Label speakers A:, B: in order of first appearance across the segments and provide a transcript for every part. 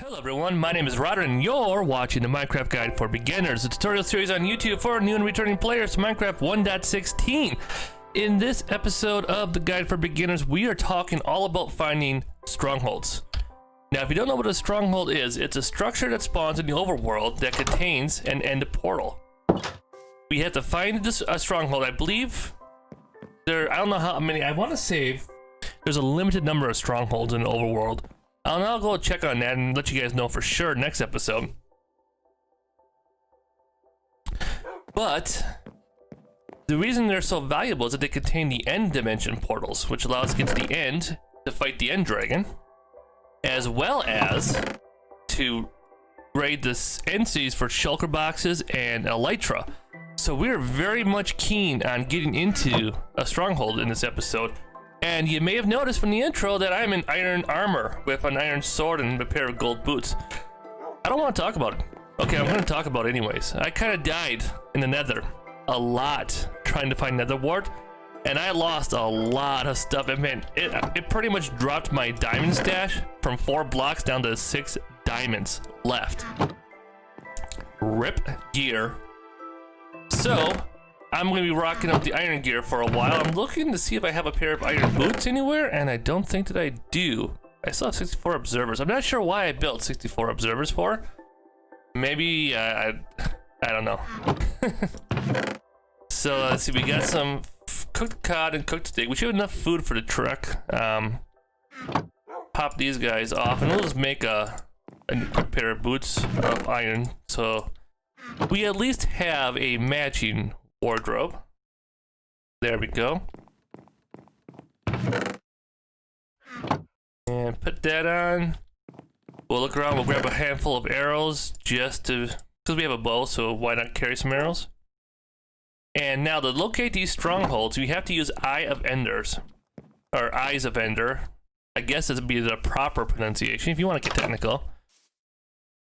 A: Hello everyone, my name is Rodder and you're watching the Minecraft Guide for Beginners, a tutorial series on YouTube for new and returning players to Minecraft 1.16. In this episode of the Guide for Beginners, we are talking all about finding strongholds. Now, if you don't know what a stronghold is, it's a structure that spawns in the overworld that contains an end portal. We have to find a stronghold. I believe I don't know how many, I want to say there's a limited number of strongholds in the overworld. I'll go check on that and let you guys know for sure next episode. But the reason they're so valuable is that they contain the end dimension portals, which allow us to get to the end to fight the end dragon, as well as to raid the end cities for shulker boxes and elytra. So we're very much keen on getting into a stronghold in this episode. And you may have noticed from the intro that I'm in iron armor with an iron sword and a pair of gold boots. I don't want to talk about it. Okay, I'm going to talk about it anyways. I kind of died in the nether a lot trying to find nether wart, and I lost a lot of stuff. It pretty much dropped my diamond stash from 4 blocks down to 6 diamonds left. Rip gear. So I'm going to be rocking up the iron gear for a while. I'm looking to see if I have a pair of iron boots anywhere, and I don't think that I do. I still have 64 observers. I'm not sure why I built 64 observers for. Maybe, I don't know. So let's see, we got some cooked cod and cooked steak. We should have enough food for the trek. Pop these guys off, and we'll just make a pair of boots of iron. So we at least have a matching wardrobe. There we go. And put that on. We'll look around, we'll grab a handful of arrows because we have a bow, so why not carry some arrows? And now to locate these strongholds, we have to use Eye of Enders, or Eyes of Ender. I guess it'd be the proper pronunciation if you want to get technical.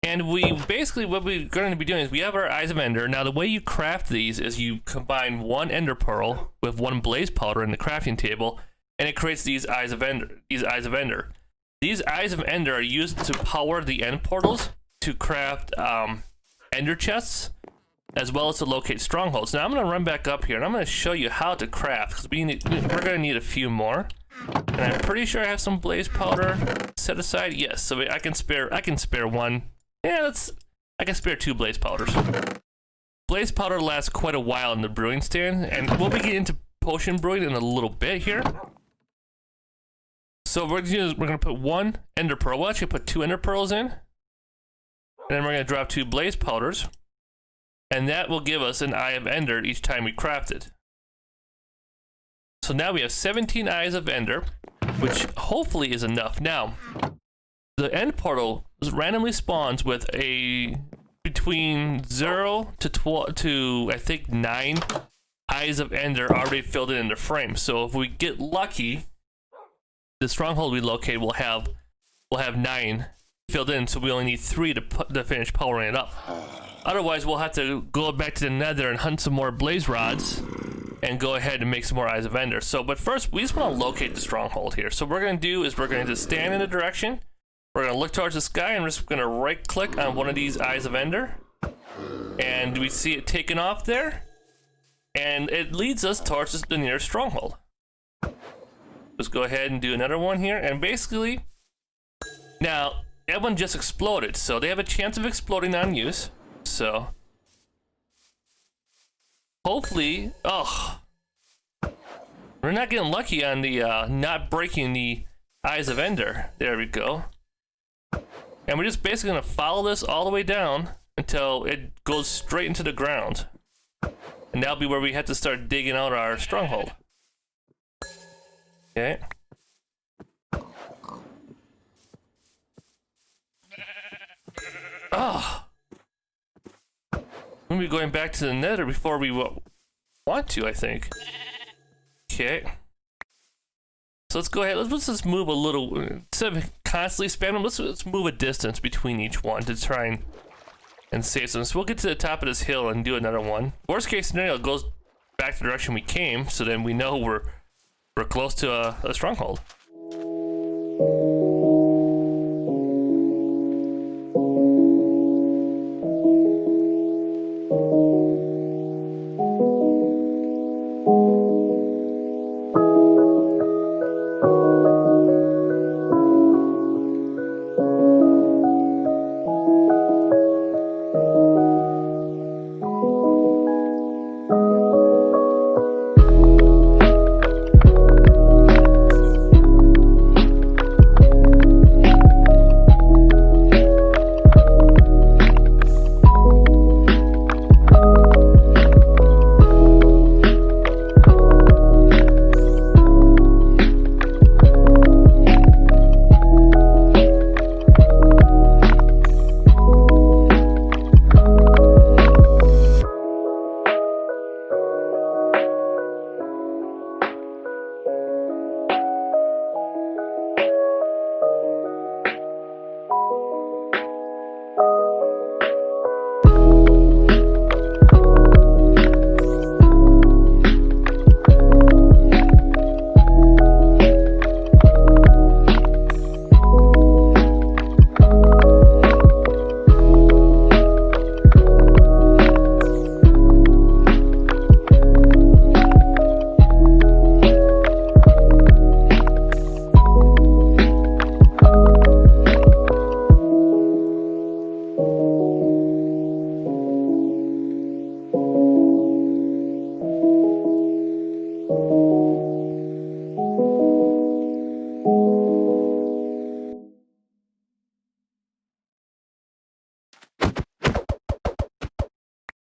A: And basically what we're going to be doing is we have our Eyes of Ender. Now the way you craft these is you combine 1 ender pearl with 1 blaze powder in the crafting table, and it creates these Eyes of Ender. These Eyes of Ender are used to power the end portals to craft ender chests, as well as to locate strongholds. Now I'm going to run back up here and I'm going to show you how to craft, because we're going to need a few more. And I'm pretty sure I have some blaze powder set aside. Yes, so I can spare 1. Yeah, I can spare 2 blaze powders. Blaze powder lasts quite a while in the brewing stand, and we'll be getting into potion brewing in a little bit here. So we're gonna put 1 ender pearl. We'll actually put 2 ender pearls in, and then we're gonna drop 2 blaze powders, and that will give us an Eye of Ender each time we craft it. So now we have 17 Eyes of Ender, which hopefully is enough. Now, the end portal randomly spawns with between 0 to 12 to I think 9 Eyes of Ender already filled in the frame. So if we get lucky, the stronghold we locate will have 9 filled in. So we only need 3 to finish powering it up. Otherwise, we'll have to go back to the nether and hunt some more blaze rods and go ahead and make some more Eyes of Ender. But first, we just want to locate the stronghold here. So what we're going to do is we're going to stand in a direction. We're going to look towards the sky, and we're just going to right click on one of these Eyes of Ender. And we see it taken off there. And it leads us towards the nearest stronghold. Let's go ahead and do another one here. And basically, now, that one just exploded. So they have a chance of exploding on use. So hopefully, we're not getting lucky on the not breaking the Eyes of Ender. There we go. And we're just basically gonna follow this all the way down until it goes straight into the ground. And that'll be where we have to start digging out our stronghold. Okay. Oh. I'm gonna be going back to the nether before we want to, I think. Okay. So let's go ahead, let's just move a little, instead of constantly spamming, let's move a distance between each one to try and save some. So we'll get to the top of this hill and do another one. Worst case scenario, it goes back the direction we came, so then we know we're close to a stronghold.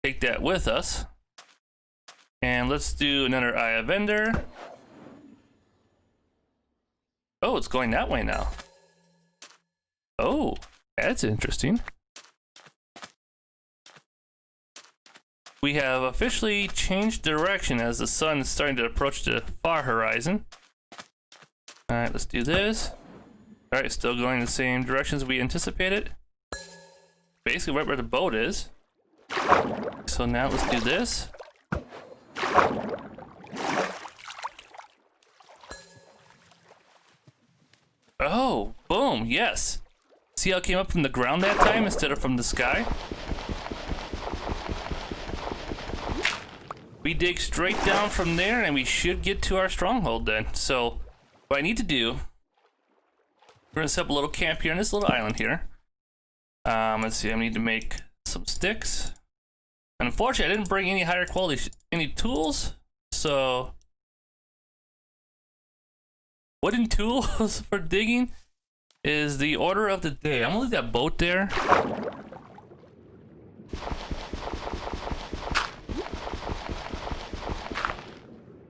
A: take that with us. And let's do another Eye of Ender. Oh, it's going that way now. Oh, that's interesting. We have officially changed direction as the sun is starting to approach the far horizon. Alright, let's do this. Alright, still going the same directions we anticipated. Basically right where the boat is. So now let's do this. Oh, boom, yes. See how it came up from the ground that time instead of from the sky? We dig straight down from there and we should get to our stronghold then. So what I need to do, we're gonna set up a little camp here on this little island here. Let's see, I need to make some sticks. And unfortunately, I didn't bring any higher quality, any tools. So wooden tools for digging is the order of the day. I'm gonna leave that boat there.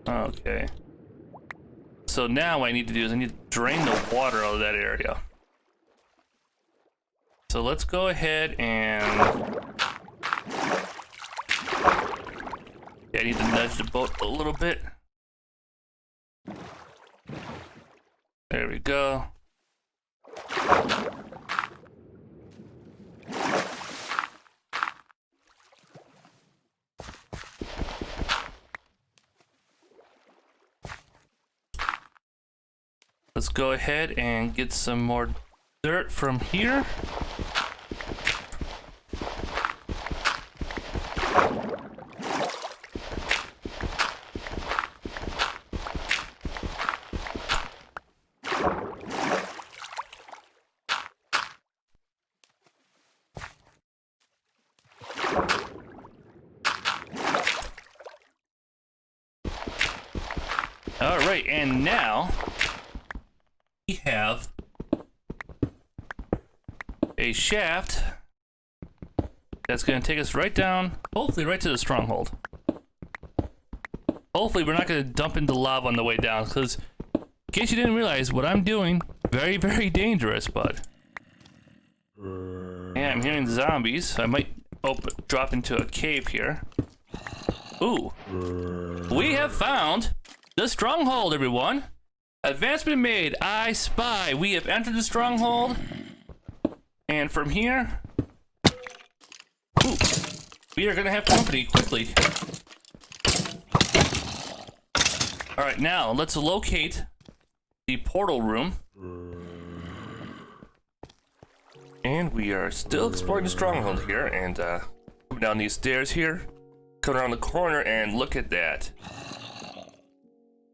A: Okay. So now what I need to do is I need to drain the water out of that area. So let's go ahead and... Yeah, I need to nudge the boat a little bit. There we go. Let's go ahead and get some more dirt from here. All right, and now we have a shaft that's going to take us right down, hopefully right to the stronghold. Hopefully we're not going to dump into lava on the way down, because in case you didn't realize, what I'm doing, very, very dangerous, but... Yeah, I'm hearing zombies. I might drop into a cave here. Ooh. We have found the stronghold, everyone. Advancement made. I spy. We have entered the stronghold. And from here... Ooh. We are going to have company quickly. Alright, now let's locate the portal room. And we are still exploring the stronghold here. And coming down these stairs here. Come around the corner and look at that.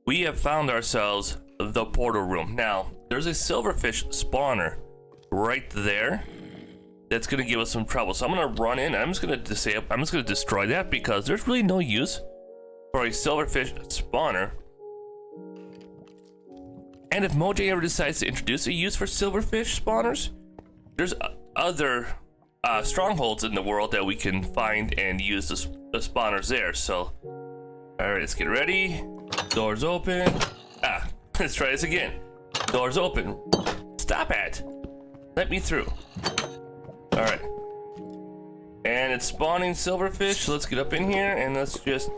A: We have found ourselves the portal room. Now, there's a silverfish spawner right there that's gonna give us some trouble. So I'm gonna run in and I'm just gonna destroy that because there's really no use for a silverfish spawner. And if Mojang ever decides to introduce a use for silverfish spawners, there's other strongholds in the world that we can find and use the spawners there. So, all right, let's get ready. Doors open. Let's try this again. Doors open. Stop it. Let me through. All right. And it's spawning silverfish. Let's get up in here and let's just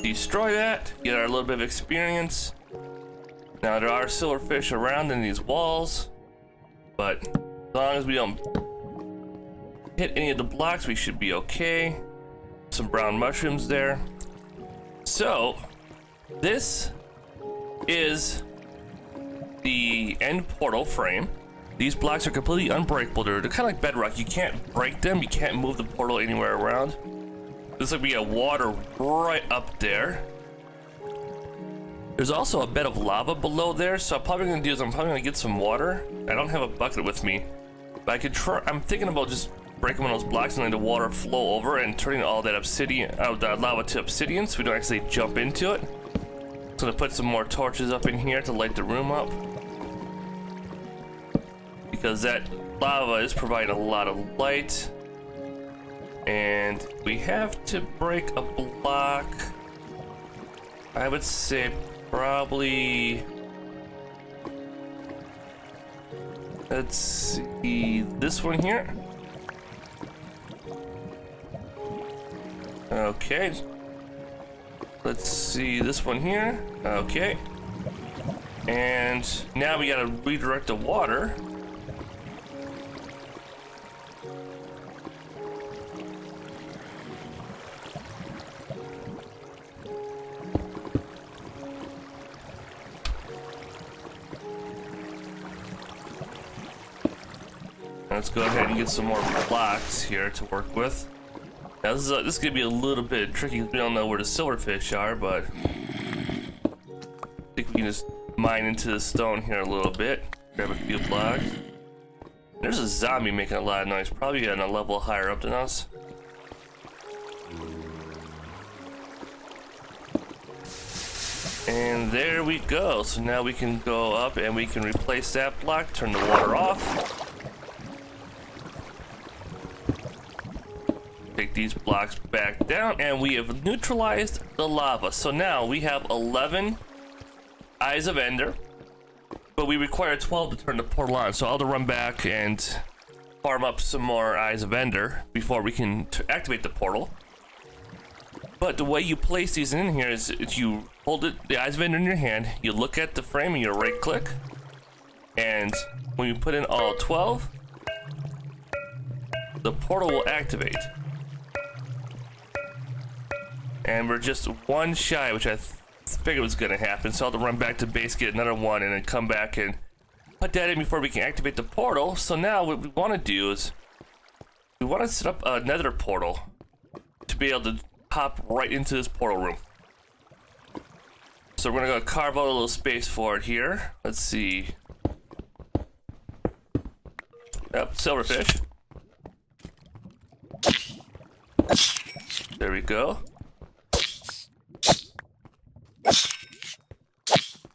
A: destroy that. Get our little bit of experience. Now there are silverfish around in these walls, but as long as we don't hit any of the blocks, we should be okay. Some brown mushrooms there. So, this is the end portal frame. These blocks are completely unbreakable. They're kind of like bedrock. You can't break them. You can't move the portal anywhere around. Looks like we got water right up there. There's also a bed of lava below there, so I'm probably gonna get some water. I don't have a bucket with me, but I could try. I'm thinking about just breaking one of those blocks and letting the water flow over and turning all that lava to obsidian, so we don't actually jump into it. So I'm gonna put some more torches up in here to light the room up, because that lava is providing a lot of light. And we have to break a block. I would say probably... Let's see, this one here. Okay. Let's see this one here. Okay. And now we gotta redirect the water. Let's go ahead and get some more blocks here to work with. Now this is gonna be a little bit tricky because we don't know where the silverfish are, but I think we can just mine into the stone here a little bit. Grab a few blocks. There's a zombie making a lot of noise, probably on a level higher up than us. And there we go. So now we can go up and we can replace that block, turn the water off. Take these blocks back down, and we have neutralized the lava. So now we have 11 Eyes of Ender, but we require 12 to turn the portal on. So I'll have to run back and farm up some more Eyes of Ender before we can activate the portal. But the way you place these in here is you hold it, the Eyes of Ender in your hand, you look at the frame and you right click, and when you put in all 12, the portal will activate. And we're just one shy, which I figured was gonna happen, so I'll have to run back to base, get another one, and then come back and put that in before we can activate the portal. So now what we want to do is we want to set up a nether portal to be able to hop right into this portal room. So we're gonna go carve out a little space for it here. Let's see. Yep, silverfish. There we go.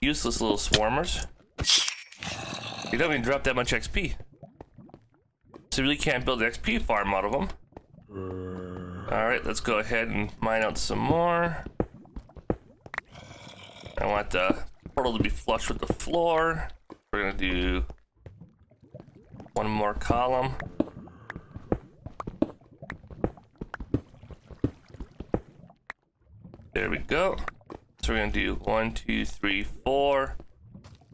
A: Useless little swarmers. You don't even drop that much XP. So you really can't build an XP farm out of them. Alright, let's go ahead and mine out some more. I want the portal to be flush with the floor. We're gonna do one more column. There we go. So we're gonna do 1, 2, 3, 4.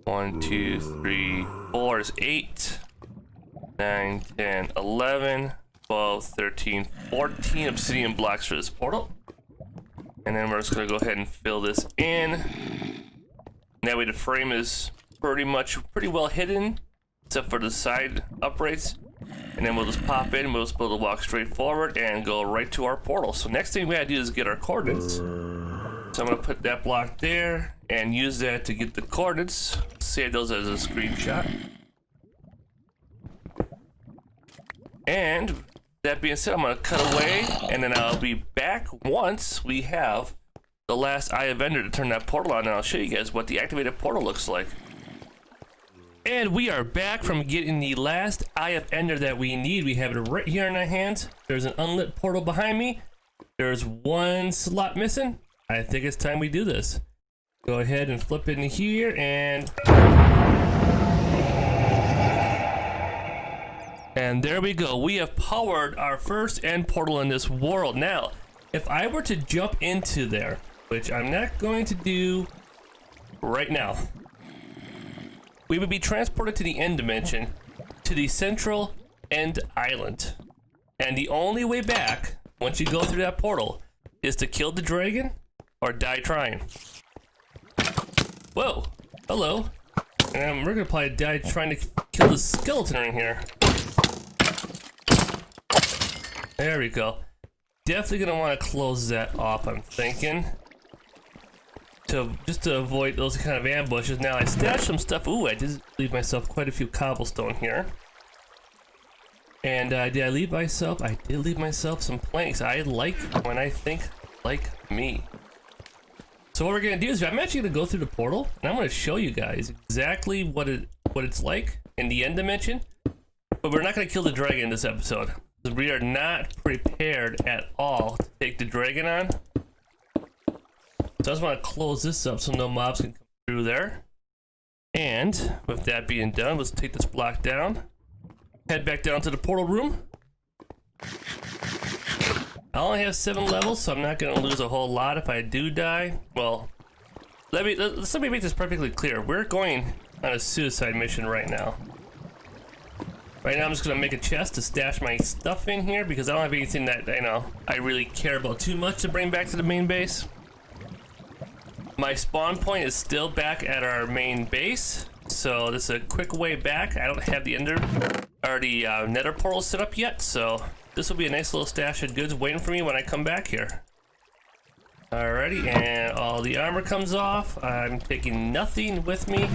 A: 1, 2, 3, 4 is 8. 9, 10, 11, 12, 13, 14 obsidian blocks for this portal. And then we're just gonna go ahead and fill this in. That way the frame is pretty well hidden, except for the side uprights. And then we'll just pop in, we'll just be able to walk straight forward and go right to our portal. So next thing we gotta do is get our coordinates. So I'm gonna put that block there and use that to get the coordinates. Save those as a screenshot. And that being said, I'm gonna cut away and then I'll be back once we have the last Eye of Ender to turn that portal on, and I'll show you guys what the activated portal looks like. And we are back from getting the last Eye of Ender that we need. We have it right here in our hands. There's an unlit portal behind me. There's one slot missing. I think it's time we do this. Go ahead and flip it in here and there we go. We have powered our first end portal in this world. Now, if I were to jump into there, which I'm not going to do right now, we would be transported to the end dimension, to the central end island. And the only way back, once you go through that portal, is to kill the dragon or die trying. Whoa, hello. And we're gonna probably die trying to kill the skeleton in here. There we go. Definitely gonna want to close that off, I'm thinking. Just to avoid those kind of ambushes. Now I stashed some stuff. Ooh, I did leave myself quite a few cobblestone here. And did I leave myself? I did leave myself some planks. I like when I think like me. So what we're gonna do is I'm actually gonna go through the portal and I'm gonna show you guys exactly what it's like in the end dimension. But we're not gonna kill the dragon in this episode. We are not prepared at all to take the dragon on. So I just want to close this up so no mobs can come through there. And with that being done, let's take this block down. Head back down to the portal room. I only have 7 levels, so I'm not going to lose a whole lot if I do die. Well, let me make this perfectly clear. We're going on a suicide mission right now. Right now I'm just going to make a chest to stash my stuff in here because I don't have anything that, I really care about too much to bring back to the main base. My spawn point is still back at our main base, so this is a quick way back. I don't have the nether portal set up yet, so this will be a nice little stash of goods waiting for me when I come back here. Alrighty, and all the armor comes off. I'm taking nothing with me.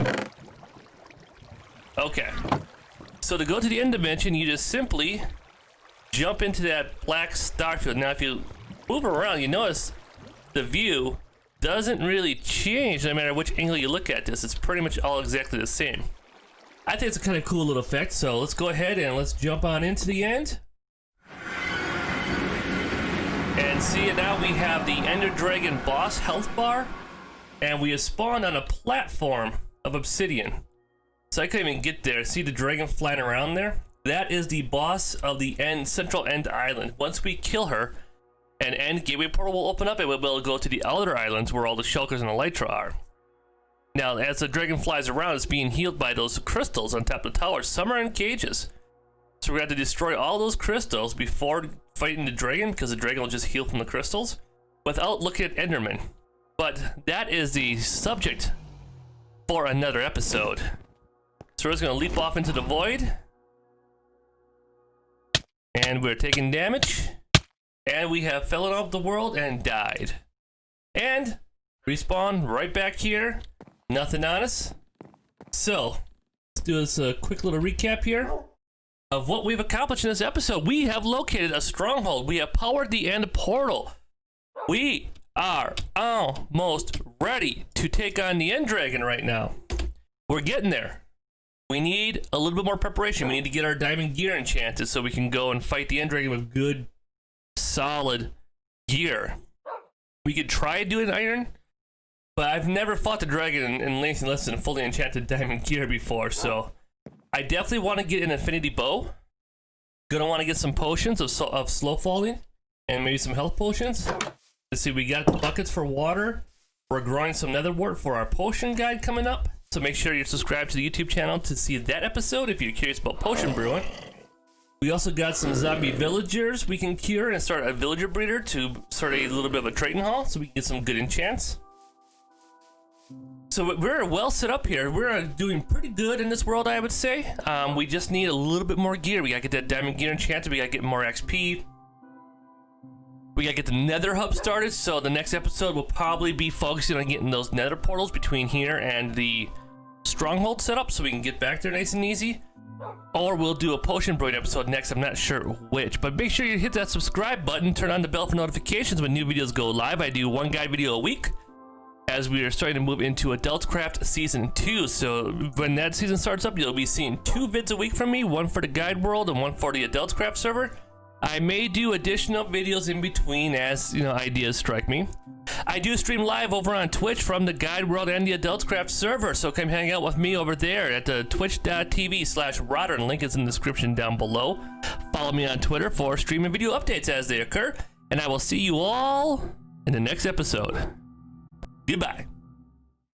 A: Okay. So to go to the end dimension, you just simply jump into that black star field. Now if you move around, you notice the view doesn't really change no matter which angle you look at this. It's pretty much all exactly the same. I think it's a kind of cool little effect, so let's go ahead and let's jump on into the end. And see, now we have the Ender Dragon boss health bar, and we have spawned on a platform of obsidian. So I couldn't even get there. See the dragon flying around there? That is the boss of the central end island. Once we kill her, an end gateway portal will open up and we'll be able to go to the outer islands where all the shulkers and elytra are. Now, as the dragon flies around, it's being healed by those crystals on top of the tower. Some are in cages. So we have to destroy all those crystals before fighting the dragon, because the dragon will just heal from the crystals without looking at Enderman. But that is the subject for another episode. So we're just going to leap off into the void. And we're taking damage. And we have fallen off the world and died. And respawn right back here. Nothing on us. So, let's do this quick little recap here of what we've accomplished in this episode. We have located a stronghold. We have powered the end portal. We are almost ready to take on the end dragon right now. We're getting there. We need a little bit more preparation. We need to get our diamond gear enchanted so we can go and fight the end dragon with good, solid gear. We could try doing iron, but I've never fought the dragon in anything less than fully enchanted diamond gear before, so I definitely want to get an infinity bow. Gonna want to get some potions of slow falling and maybe some health potions. Let's see, we got buckets for water. We're growing some nether wart for our potion guide coming up. So make sure you're subscribed to the YouTube channel to see that episode if you're curious about potion brewing. We also got some zombie villagers we can cure and start a villager breeder to start a little bit of a trading hall so we can get some good enchants. So we're well set up here. We're doing pretty good in this world, I would say. We just need a little bit more gear. We gotta get that diamond gear enchanted. We gotta get more XP. We gotta get the nether hub started. So the next episode will probably be focusing on getting those nether portals between here and the stronghold set up so we can get back there nice and easy. Or we'll do a potion brewing episode next. I'm not sure which, but make sure you hit that subscribe button, turn on the bell for notifications when new videos go live. I do one guide video a week as we are starting to move into Adultcraft Season 2. So when that season starts up, you'll be seeing 2 vids a week from me, one for the guide world and one for the Adultcraft server. I may do additional videos in between as, ideas strike me. I do stream live over on Twitch from the Guide World and the Adultcraft server, so come hang out with me over there at the twitch.tv/Rodern. Link is in the description down below. Follow me on Twitter for streaming video updates as they occur, and I will see you all in the next episode. Goodbye.